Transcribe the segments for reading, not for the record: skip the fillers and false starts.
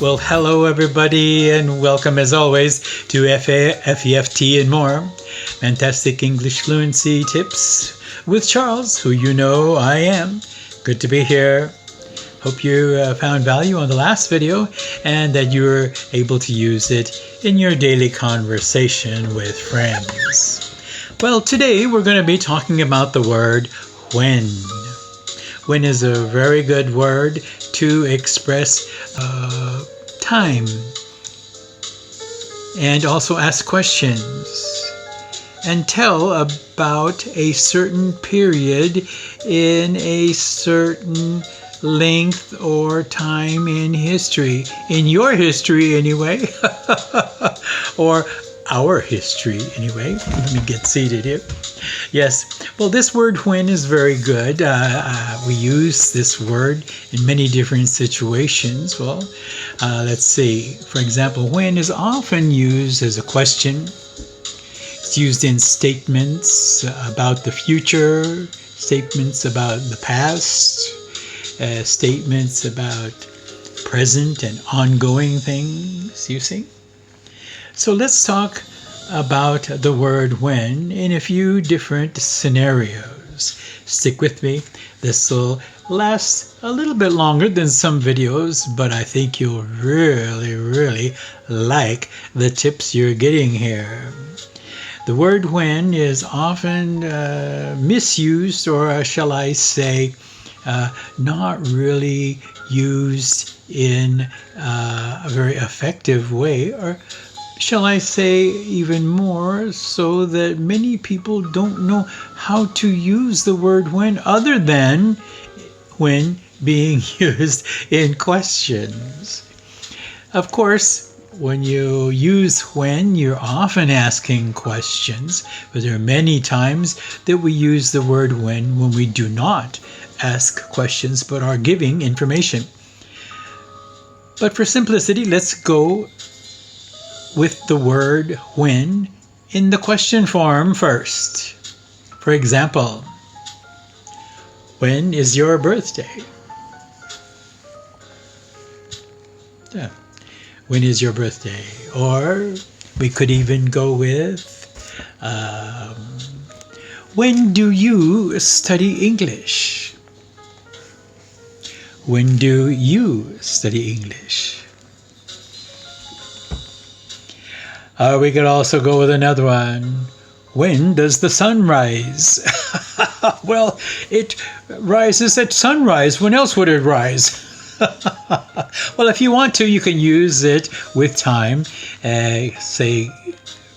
Well, hello everybody, and welcome as always to FEFT and more. Fantastic English Fluency Tips with Charles, who you know I am. Good to be here. Hope you found value on the last video and that you're able to use it in your daily conversation with friends. Well, today we're going to be talking about the word when. When is a very good word to express time and also ask questions and tell about a certain period in a certain length or time in history, in your history anyway, or our history anyway. Let me get seated here. Yes, well, this word when is very good. We use this word in many different situations. Well, let's see. For example, when is often used as a question. It's used in statements about the future, statements about the past, statements about present and ongoing things, you see. So let's talk about the word when in a few different scenarios. Stick with me. This will last a little bit longer than some videos, but I think you'll really like the tips you're getting here. The word when is often misused, or shall I say, not really used in a very effective way, or shall I say even more so that many people don't know how to use the word when other than when being used in questions. Of course, when you use when, you're often asking questions, but there are many times that we use the word when we do not ask questions but are giving information. But for simplicity, let's go with the word when in the question form first. For example, when is your birthday? Yeah. When is your birthday? Or we could even go with, when do you study English? When do you study English? We could also go with another one. When does the sun rise? Well, it rises at sunrise. When else would it rise? Well, if you want to, you can use it with time. Say,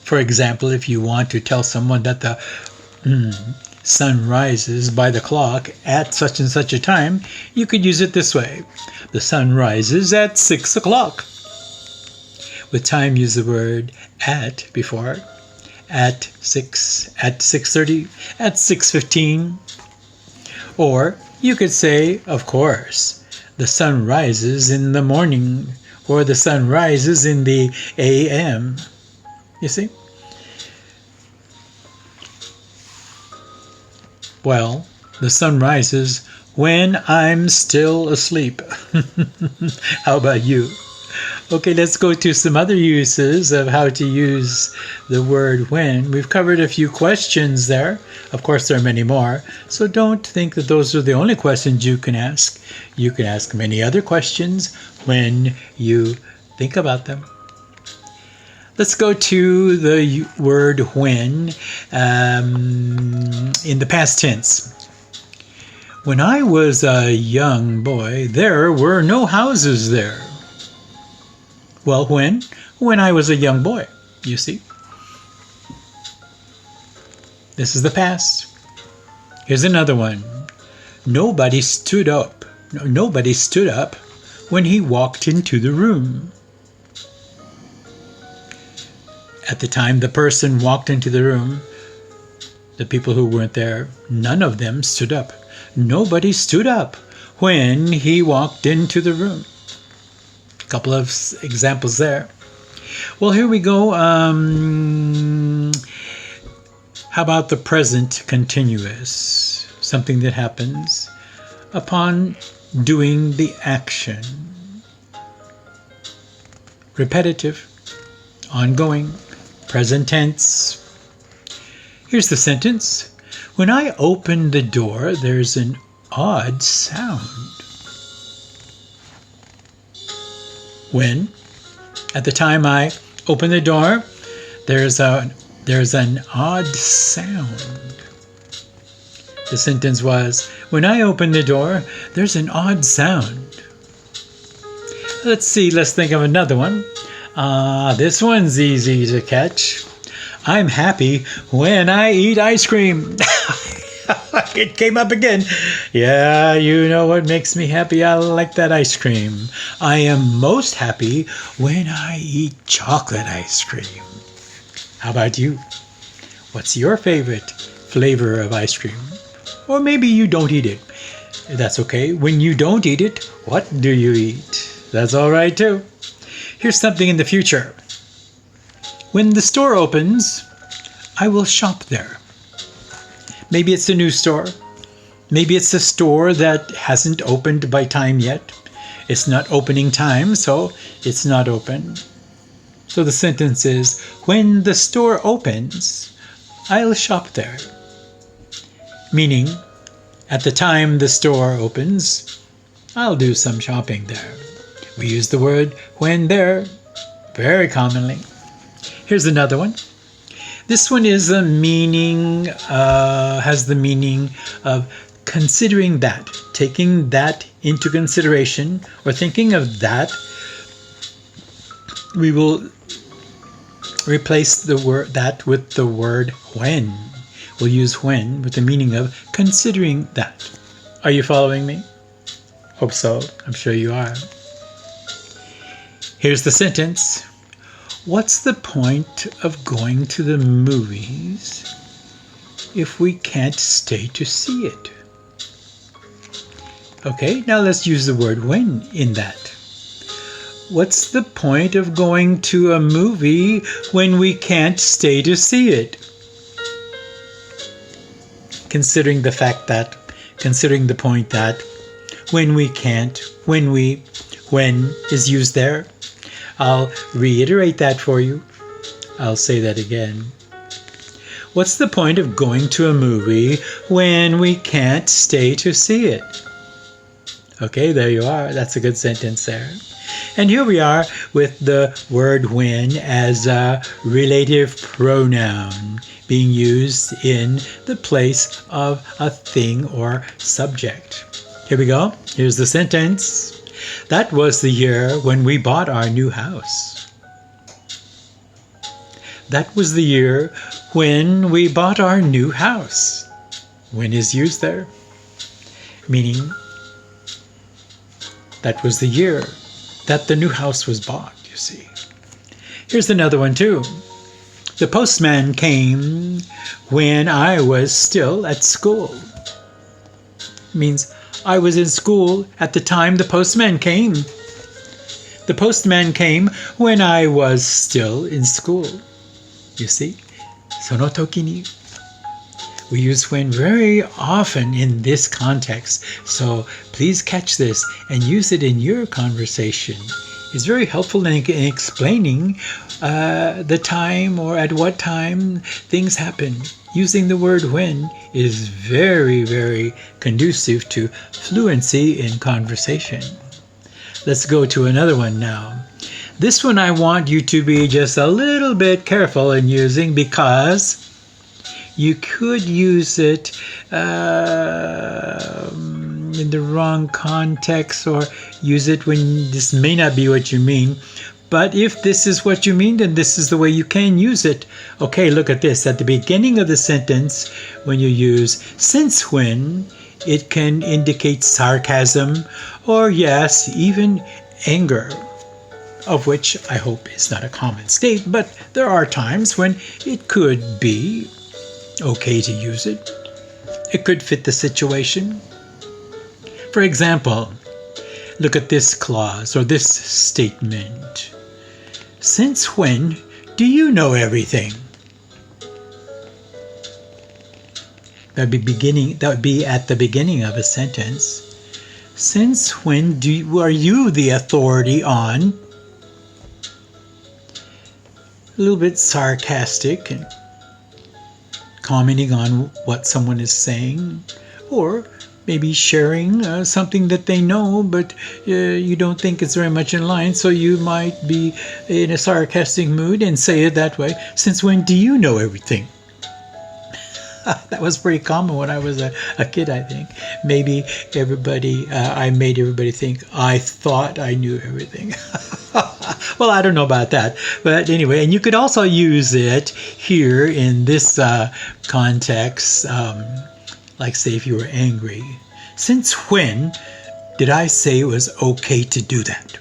for example, if you want to tell someone that the sun rises by the clock at such and such a time, you could use it this way. The sun rises at 6 o'clock. With time, use the word at before. At 6, at 6:30, at 6:15. Or you could say, of course, the sun rises in the morning, or the sun rises in the a.m. You see? Well, the sun rises when I'm still asleep. How about you? Okay, let's go to some other uses of how to use the word when. We've covered a few questions there. Of course, there are many more. So don't think that those are the only questions you can ask. You can ask many other questions when you think about them. Let's go to the word when in the past tense. When I was a young boy, there were no houses there. Well, when I was a young boy, you see. This is the past. Here's another one. Nobody stood up. Nobody stood up when he walked into the room. At the time the person walked into the room, the people who weren't there, none of them stood up. Nobody stood up when he walked into the room. Couple of examples there. Well, here we go. How about the present continuous? Something that happens upon doing the action. repetitive, ongoing, present tense. Here's the sentence. When I open the door, there's an odd sound. When, at the time I open the door, there's an odd sound. The sentence was, when I open the door, there's an odd sound. Let's think of another one. This one's easy to catch. I'm happy when I eat ice cream. It came up again. Yeah, you know what makes me happy? I like that ice cream. I am most happy when I eat chocolate ice cream. How about you? What's your favorite flavor of ice cream? Or maybe you don't eat it. That's okay. When you don't eat it, what do you eat? That's all right too. Here's something in the future. When the store opens, I will shop there. Maybe it's a new store. Maybe it's a store that hasn't opened by time yet. It's not opening time, so it's not open. So the sentence is, when the store opens, I'll shop there. Meaning, at the time the store opens, I'll do some shopping there. We use the word when there very commonly. Here's another one. This one is has the meaning of considering that, taking that into consideration, or thinking of that. We will replace the word that with the word when. We'll use when with the meaning of considering that. Are you following me? Hope so. I'm sure you are. Here's the sentence. What's the point of going to the movies if we can't stay to see it? Okay, now let's use the word when in that. What's the point of going to a movie when we can't stay to see it? Considering the point that when is used there. I'll reiterate that for you. I'll say that again. What's the point of going to a movie when we can't stay to see it? Okay, there you are. That's a good sentence there. And here we are with the word when as a relative pronoun being used in the place of a thing or subject. Here we go. Here's the sentence. That was the year when we bought our new house. That was the year when we bought our new house. When is used there, meaning that was the year that the new house was bought, you see. Here's another one too. The postman came when I was still at school. Means I was in school at the time the postman came. The postman came when I was still in school. You see? その時に. We use when very often in this context. So please catch this and use it in your conversation. It's very helpful in explaining the time or at what time things happen. Using the word when is very, very conducive to fluency in conversation. Let's go to another one now. This one I want you to be just a little bit careful in using because you could use it in the wrong context or use it when this may not be what you mean. But if this is what you mean, then this is the way you can use it. Okay, look at this. At the beginning of the sentence, when you use since when, it can indicate sarcasm or, yes, even anger, of which I hope is not a common state, but there are times when it could be okay to use it. It could fit the situation. For example, look at this clause or this statement. Since when do you know everything? That would be at the beginning of a sentence. Since when are you the authority on? a little bit sarcastic and commenting on what someone is saying, or maybe sharing something that they know, but you don't think it's very much in line, so you might be in a sarcastic mood and say it that way. Since when do you know everything? That was pretty common when I was a kid, I think. Maybe I made everybody think I thought I knew everything. Well, I don't know about that. But anyway, and you could also use it here in this context, like say if you were angry. Since when did I say it was okay to do that?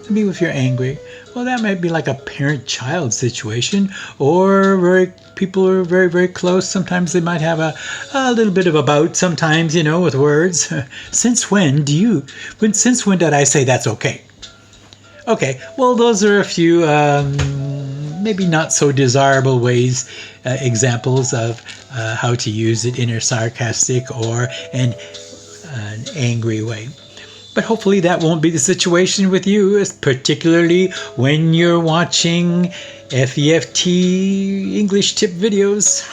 Maybe if you're angry, well, that might be like a parent-child situation, or people are very, very close. Sometimes they might have a little bit of a bout sometimes, with words. Since when did I say that's okay? Okay, well, those are a few maybe not so desirable ways, examples of how to use it in a sarcastic or an angry way. But hopefully that won't be the situation with you, particularly when you're watching FEFT English tip videos.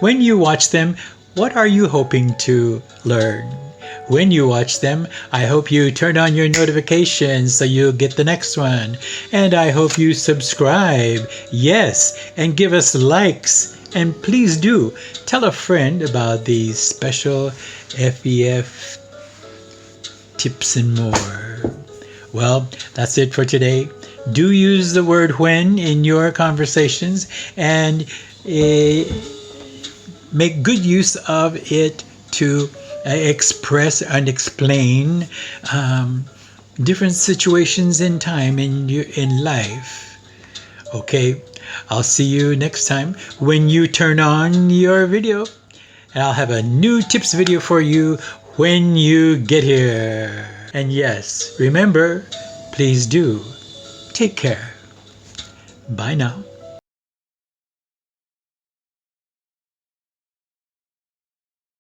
When you watch them, what are you hoping to learn? When you watch them, I hope you turn on your notifications so you'll get the next one. And I hope you subscribe, yes, and give us likes. And please do tell a friend about these special FEF tips and more. Well, that's it for today. Do use the word when in your conversations, and make good use of it to express and explain different situations in time in life. Okay, I'll see you next time when you turn on your video, and I'll have a new tips video for you when you get here. And yes, remember, please do take care. Bye now.